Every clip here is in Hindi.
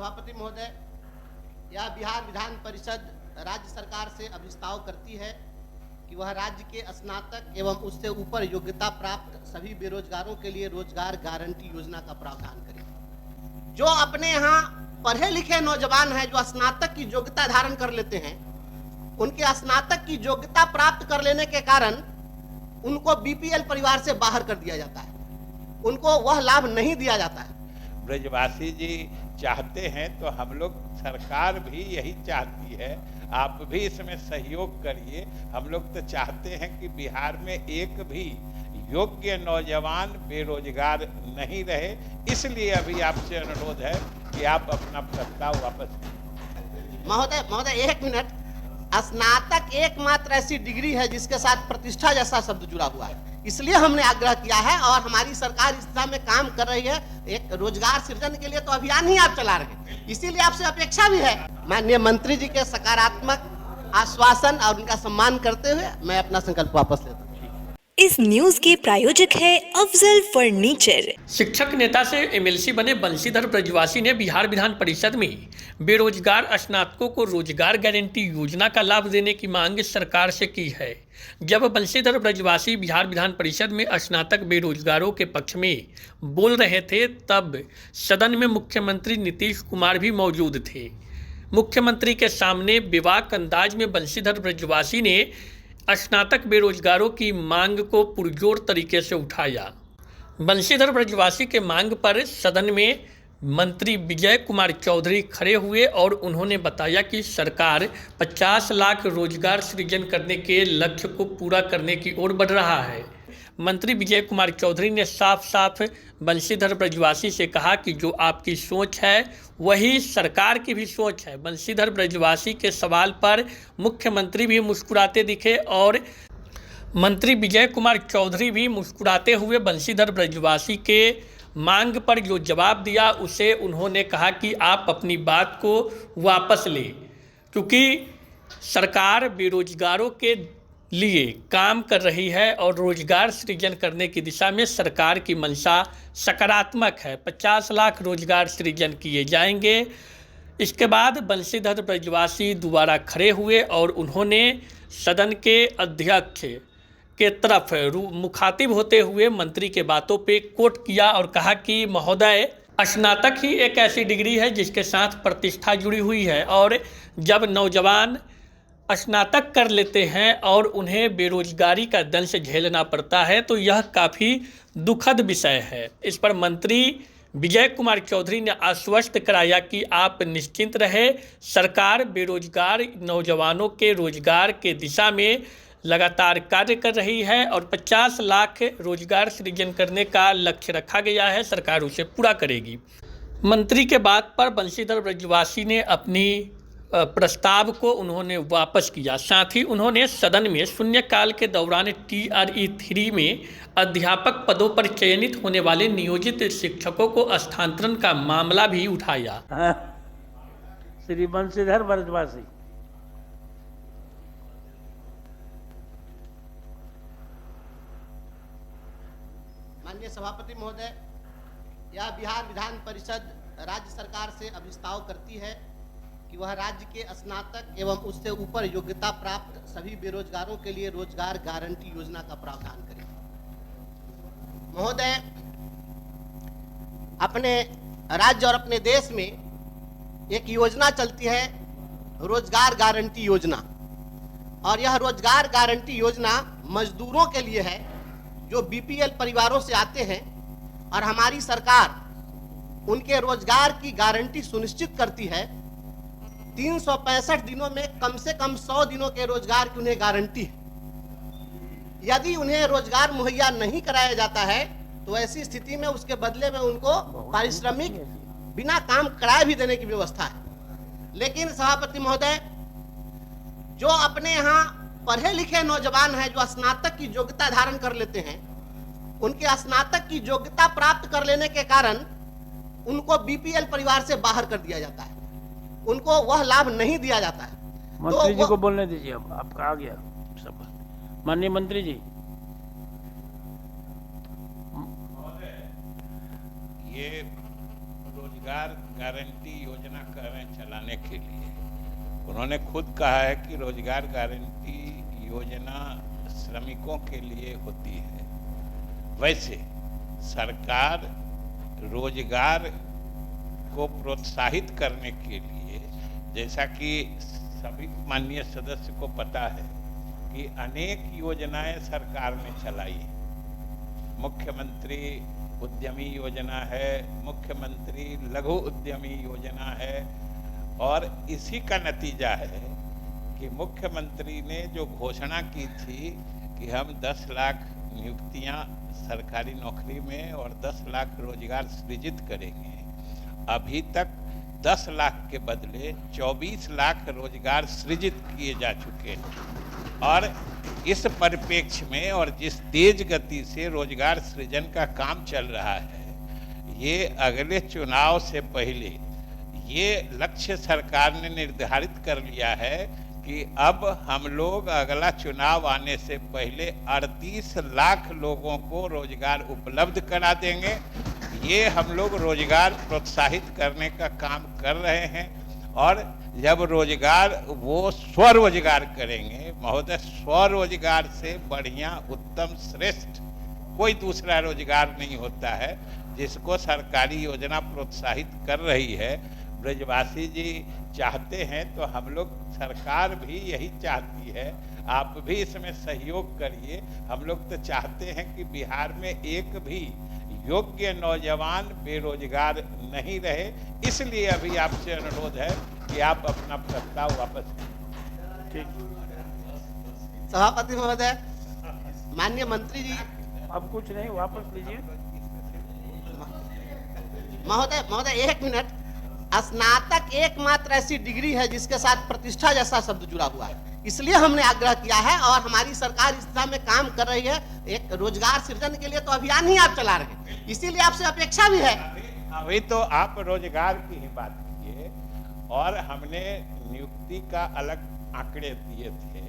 सभापति महोदय, यह बिहार विधान परिषद राज्य सरकार से अभिस्ताव करती है कि वह राज्य के स्नातक एवं उससे ऊपर योग्यता प्राप्त सभी बेरोजगारों के लिए रोजगार गारंटी योजना का प्रावधान करे। जो अपने यहाँ पढ़े लिखे नौजवान हैं, जो स्नातक की योग्यता धारण कर लेते हैं, उनके स्नातक की योग्यता प्राप्त कर लेने के कारण उनको बीपीएल परिवार से बाहर कर दिया जाता है, उनको वह लाभ नहीं दिया जाता है। ब्रजवासी जी चाहते हैं तो हम लोग, सरकार भी यही चाहती है, आप भी इसमें सहयोग करिए। हम लोग तो चाहते हैं कि बिहार में एक भी योग्य नौजवान बेरोजगार नहीं रहे, इसलिए अभी आपसे अनुरोध है कि आप अपना प्रस्ताव वापस करें। महोदय एक मिनट, स्नातक एकमात्र ऐसी डिग्री है जिसके साथ प्रतिष्ठा जैसा शब्द जुड़ा हुआ है, इसलिए हमने आग्रह किया है और हमारी सरकार इस दिशा में काम कर रही है। एक रोजगार सृजन के लिए तो अभियान ही आप चला रहे हैं, इसीलिए आपसे अपेक्षा भी है। माननीय मंत्री जी के सकारात्मक आश्वासन और उनका सम्मान करते हुए मैं अपना संकल्प वापस लेता हूँ। इस न्यूज के प्रायोजक है अफजल फर्नीचर। शिक्षक नेता से एमएलसी बने बंशीधर ब्रजवासी ने बिहार विधान परिषद में बेरोजगार स्नातकों को रोजगार गारंटी योजना का लाभ देने की मांग सरकार से की है। जब बंशीधर ब्रजवासी बिहार विधान परिषद में स्नातक बेरोजगारों के पक्ष में बोल रहे थे, तब सदन में मुख्यमंत्री नीतीश कुमार भी मौजूद थे। मुख्यमंत्री के सामने बेबाक अंदाज में बंशीधर ब्रजवासी ने स्नातक बेरोजगारों की मांग को पुरजोर तरीके से उठाया। बंशीधर ब्रजवासी के मांग पर सदन में मंत्री विजय कुमार चौधरी खड़े हुए और उन्होंने बताया कि सरकार 50 लाख रोजगार सृजन करने के लक्ष्य को पूरा करने की ओर बढ़ रहा है। मंत्री विजय कुमार चौधरी ने साफ साफ बंशीधर ब्रजवासी से कहा कि जो आपकी सोच है वही सरकार की भी सोच है। बंशीधर ब्रजवासी के सवाल पर मुख्यमंत्री भी मुस्कुराते दिखे और मंत्री विजय कुमार चौधरी भी मुस्कुराते हुए बंशीधर ब्रजवासी के मांग पर जो जवाब दिया उसे उन्होंने कहा कि आप अपनी बात को वापस लें, क्योंकि सरकार बेरोजगारों के लिए काम कर रही है और रोजगार सृजन करने की दिशा में सरकार की मंशा सकारात्मक है। 50 लाख रोजगार सृजन किए जाएंगे। इसके बाद बंशीधर ब्रजवासी दोबारा खड़े हुए और उन्होंने सदन के अध्यक्ष के तरफ मुखातिब होते हुए मंत्री के बातों पे कोट किया और कहा कि महोदय, स्नातक ही एक ऐसी डिग्री है जिसके साथ प्रतिष्ठा जुड़ी हुई है और जब नौजवान स्नातक कर लेते हैं और उन्हें बेरोजगारी का दंश झेलना पड़ता है तो यह काफ़ी दुखद विषय है। इस पर मंत्री विजय कुमार चौधरी ने आश्वस्त कराया कि आप निश्चिंत रहे, सरकार बेरोजगार नौजवानों के रोजगार के दिशा में लगातार कार्य कर रही है और 50 लाख रोजगार सृजन करने का लक्ष्य रखा गया है, सरकार उसे पूरा करेगी। मंत्री के बात पर बंशीधर ब्रजवासी ने अपनी प्रस्ताव को उन्होंने वापस किया। साथ ही उन्होंने सदन में शून्यकाल के दौरान TRE 3 में अध्यापक पदों पर चयनित होने वाले नियोजित शिक्षकों को स्थानांतरण का मामला भी उठाया। श्री बंशीधर ब्रजवासी। माननीय सभापति महोदय, यह बिहार विधान परिषद राज्य सरकार से अभिस्ताव करती है कि वह राज्य के स्नातक एवं उससे ऊपर योग्यता प्राप्त सभी बेरोजगारों के लिए रोजगार गारंटी योजना का प्रावधान करे। महोदय, अपने राज्य और अपने देश में एक योजना चलती है, रोजगार गारंटी योजना, और यह रोजगार गारंटी योजना मजदूरों के लिए है जो बीपीएल परिवारों से आते हैं और हमारी सरकार उनके रोजगार की गारंटी सुनिश्चित करती है। 365 दिनों में कम से कम 100 दिनों के रोजगार की उन्हें गारंटी है। यदि उन्हें रोजगार मुहैया नहीं कराया जाता है तो ऐसी स्थिति में उसके बदले में उनको पारिश्रमिक बिना काम कराए भी देने की व्यवस्था है। लेकिन सभापति महोदय, जो अपने यहाँ पढ़े लिखे नौजवान हैं, जो स्नातक की योग्यता धारण कर लेते हैं, उनके स्नातक की योग्यता प्राप्त कर लेने के कारण उनको बीपीएल परिवार से बाहर कर दिया जाता है, उनको वह लाभ नहीं दिया जाता है। मंत्री जी को बोलने दीजिए, अब आपका आ गया सब। माननीय मंत्री जी। ये रोजगार गारंटी योजना कर रहे हैं चलाने के लिए। उन्होंने खुद कहा है कि रोजगार गारंटी योजना श्रमिकों के लिए होती है। वैसे सरकार रोजगार को प्रोत्साहित करने के लिए, जैसा कि सभी माननीय सदस्य को पता है कि अनेक योजनाएं सरकार ने चलाई हैं। मुख्यमंत्री उद्यमी योजना है, मुख्यमंत्री लघु उद्यमी योजना है, और इसी का नतीजा है कि मुख्यमंत्री ने जो घोषणा की थी कि हम 10 लाख नियुक्तियां सरकारी नौकरी में और 10 लाख रोजगार सृजित करेंगे, अभी तक 10 लाख के बदले 24 लाख रोजगार सृजित किए जा चुके हैं। और इस परिप्रेक्ष्य में और जिस तेज गति से रोजगार सृजन का काम चल रहा है, ये अगले चुनाव से पहले ये लक्ष्य सरकार ने निर्धारित कर लिया है कि अब हम लोग अगला चुनाव आने से पहले 38 लाख लोगों को रोजगार उपलब्ध करा देंगे। ये हम लोग रोजगार प्रोत्साहित करने का काम कर रहे हैं, और जब रोजगार वो स्वरोजगार करेंगे महोदय, स्वरोजगार से बढ़िया उत्तम श्रेष्ठ कोई दूसरा रोजगार नहीं होता है, जिसको सरकारी योजना प्रोत्साहित कर रही है। ब्रजवासी जी चाहते हैं तो हम लोग, सरकार भी यही चाहती है, आप भी इसमें सहयोग करिए। हम लोग तो चाहते हैं कि बिहार में एक भी योग्य नौजवान बेरोजगार नहीं रहे, इसलिए अभी आपसे अनुरोध है कि आप अपना प्रस्ताव वापस लीजिए। सभापति महोदय, माननीय मंत्री जी, अब कुछ नहीं, वापस लीजिए। महोदय 1 मिनट। स्नातक एकमात्र ऐसी डिग्री है जिसके साथ प्रतिष्ठा जैसा शब्द जुड़ा हुआ है, इसलिए हमने आग्रह किया है और हमारी सरकार इस दिशा में काम कर रही है। एक रोजगार सृजन के लिए तो अभियान ही आप चला रहे हैं, इसीलिए आपसे अपेक्षा भी है। अभी तो आप रोजगार की ही बात कीजिए, और हमने नियुक्ति का अलग आंकड़े दिए थे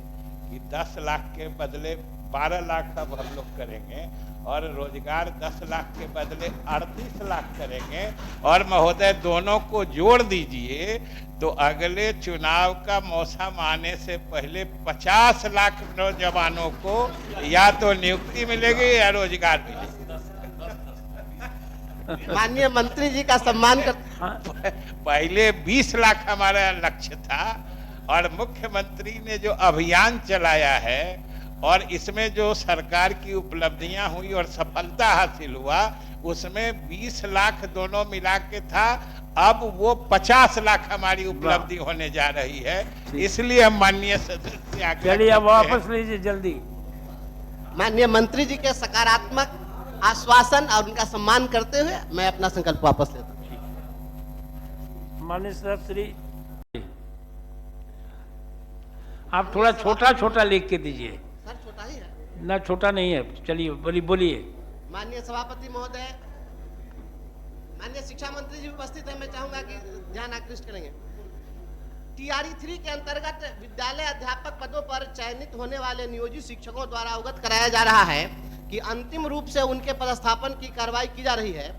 कि 10 लाख के बदले 12 लाख अब हम लोग करेंगे, और रोजगार 10 लाख के बदले 38 लाख करेंगे। और महोदय दोनों को जोड़ दीजिए तो अगले चुनाव का मौसम आने से पहले 50 लाख नौजवानों को या तो नियुक्ति मिलेगी या रोजगार मिलेगा। माननीय मंत्री जी का सम्मान कर। पहले 20 लाख हमारा लक्ष्य था, और मुख्यमंत्री ने जो अभियान चलाया है और इसमें जो सरकार की उपलब्धियां हुई और सफलता हासिल हुआ, उसमें 20 लाख दोनों मिला के था, अब वो 50 लाख हमारी उपलब्धि होने जा रही है। इसलिए हम माननीय सदस्य, चलिए अब वापस लीजिए जल्दी। माननीय मंत्री जी के सकारात्मक आश्वासन और उनका सम्मान करते हुए मैं अपना संकल्प वापस लेता हूं। माननीय सदस्य, आप थोड़ा छोटा छोटा लिख के दीजिए। सर छोटा ही है ना, छोटा नहीं है। चलिए बोलिए। माननीय सभापति महोदय, माननीय शिक्षा मंत्री जी उपस्थित है, मैं चाहूंगा कि ध्यान आकृष्ट करेंगे। टीआरई 3 के अंतर्गत विद्यालय अध्यापक पदों पर चयनित होने वाले नियोजित शिक्षकों द्वारा अवगत कराया जा रहा है कि अंतिम रूप से उनके पदस्थापन की कार्रवाई की जा रही है।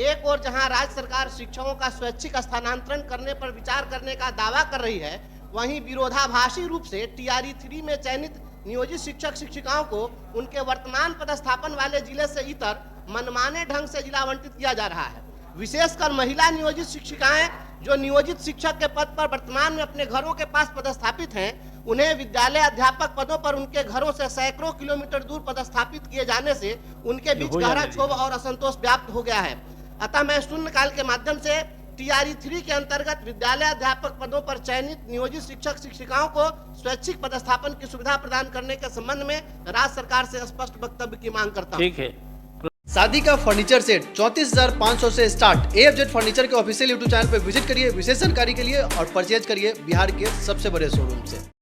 एक और जहां राज्य सरकार शिक्षकों का स्वैच्छिक स्थानांतरण करने पर विचार करने का दावा कर रही है, वहीं विरोधाभासी रूप से टीआरई 3 में चयनित नियोजित शिक्षक शिक्षिकाओं को उनके वर्तमान पदस्थापन वाले जिले से इतर मनमाने ढंग से जिला आवंटित किया जा रहा है। विशेषकर महिला नियोजित शिक्षिकाएं जो नियोजित शिक्षक के पद पर वर्तमान में अपने घरों के पास पदस्थापित हैं, उन्हें विद्यालय अध्यापक पदों पर उनके घरों से सैकड़ों किलोमीटर दूर पदस्थापित किए जाने से उनके बीच गहरा क्षोभ और असंतोष व्याप्त हो गया है। अतः मैं शून्यकाल के माध्यम से टीआरई 3 के अंतर्गत विद्यालय अध्यापक पदों पर चयनित नियोजित शिक्षक शिक्षिकाओं को स्वैच्छिक पदस्थापन की सुविधा प्रदान करने के संबंध में राज्य सरकार से स्पष्ट वक्तव्य की मांग करता हूं। ठीक है। शादी का फर्नीचर सेट 34,500 से स्टार्ट। AFZ फर्नीचर के ऑफिशियल YouTube चैनल पर विजिट करिए विशेष जानकारी के लिए और परचेज करिए बिहार के सबसे बड़े शोरूम से।